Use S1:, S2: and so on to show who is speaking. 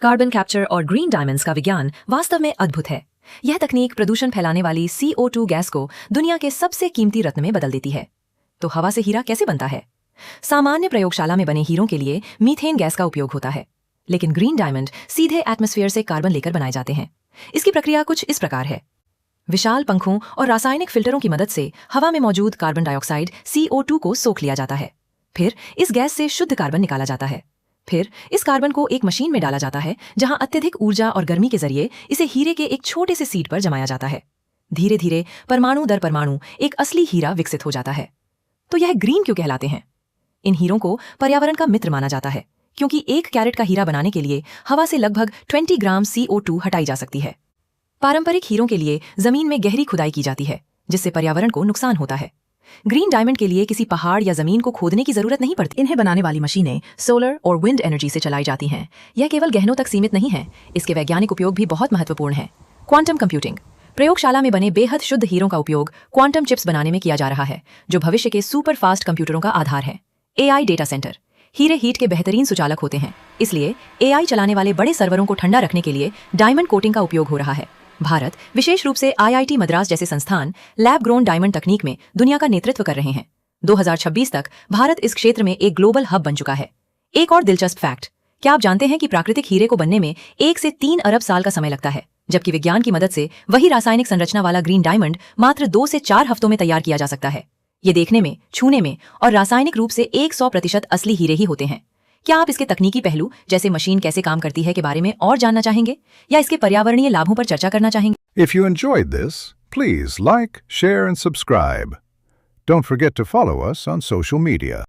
S1: Carbon capture और green diamonds का विज्ञान वास्तव में अद्भुत है। यह तकनीक प्रदूषण फैलाने वाली CO2 गैस को दुनिया के सबसे कीमती रत्न में बदल देती है। तो हवा से हीरा कैसे बनता है? सामान्य प्रयोगशाला में बने हीरों के लिए मीथेन गैस का उपयोग होता है, लेकिन ग्रीन डायमंड सीधे एटमॉस्फेयर से कार्बन लेकर बनाए जाते हैं। इसकी प्रक्रिया कुछ इस प्रकार है। विशाल पंखों और रासायनिक फिल्टरों की मदद से हवा में मौजूद कार्बन डाइऑक्साइड CO2 को सोख लिया जाता है। फिर इस गैस से शुद्ध कार्बन निकाला जाता है। फिर इस कार्बन को एक मशीन में डाला जाता है, जहां अत्यधिक ऊर्जा और गर्मी के जरिए इसे हीरे के एक छोटे से सीड पर जमाया जाता है। धीरे धीरे परमाणु दर परमाणु एक असली हीरा विकसित हो जाता है। तो यह ग्रीन क्यों कहलाते हैं? इन हीरों को पर्यावरण का मित्र माना जाता है, क्योंकि 1 कैरेट का हीरा बनाने के लिए हवा से लगभग 20 ग्राम CO2 हटाई जा सकती है। पारंपरिक हीरों के लिए जमीन में गहरी खुदाई की जाती है, जिससे पर्यावरण को नुकसान होता है। ग्रीन डायमंड के लिए किसी पहाड़ या जमीन को खोदने की जरूरत नहीं पड़ती। इन्हें बनाने वाली मशीनें सोलर और विंड एनर्जी से चलाई जाती हैं। यह केवल गहनों तक सीमित नहीं है, इसके वैज्ञानिक उपयोग भी बहुत महत्वपूर्ण है। Quantum computing. प्रयोगशाला में बने बेहद शुद्ध हीरों का उपयोग क्वांटम चिप्स बनाने में किया जा रहा है, जो भविष्य के सुपर फास्ट कंप्यूटरों का आधार है। AI data centre. हीरे हीट के बेहतरीन सुचालक होते हैं, इसलिए AI चलाने वाले बड़े सर्वरों को ठंडा रखने के लिए डायमंड कोटिंग का उपयोग हो रहा है। भारत, विशेष रूप से IIT मद्रास जैसे संस्थान लैब ग्रोन डायमंड तकनीक में दुनिया का नेतृत्व कर रहे हैं। 2026 तक भारत इस क्षेत्र में एक ग्लोबल हब बन चुका है। एक और दिलचस्प फैक्ट, क्या आप जानते हैं कि प्राकृतिक हीरे को बनने में 1 से 3 अरब साल का समय लगता है, जबकि विज्ञान की मदद से वही रासायनिक संरचना वाला ग्रीन डायमंड मात्र 2 से 4 हफ्तों में तैयार किया जा सकता है। ये देखने में, छूने में और रासायनिक रूप से 100% असली हीरे ही होते हैं। क्या आप इसके तकनीकी पहलू, जैसे मशीन कैसे काम करती है के बारे में और जानना चाहेंगे, या इसके पर्यावरणीय लाभों पर चर्चा करना चाहेंगे?
S2: If you enjoyed this, please like, share and subscribe. Don't forget to follow us on social media.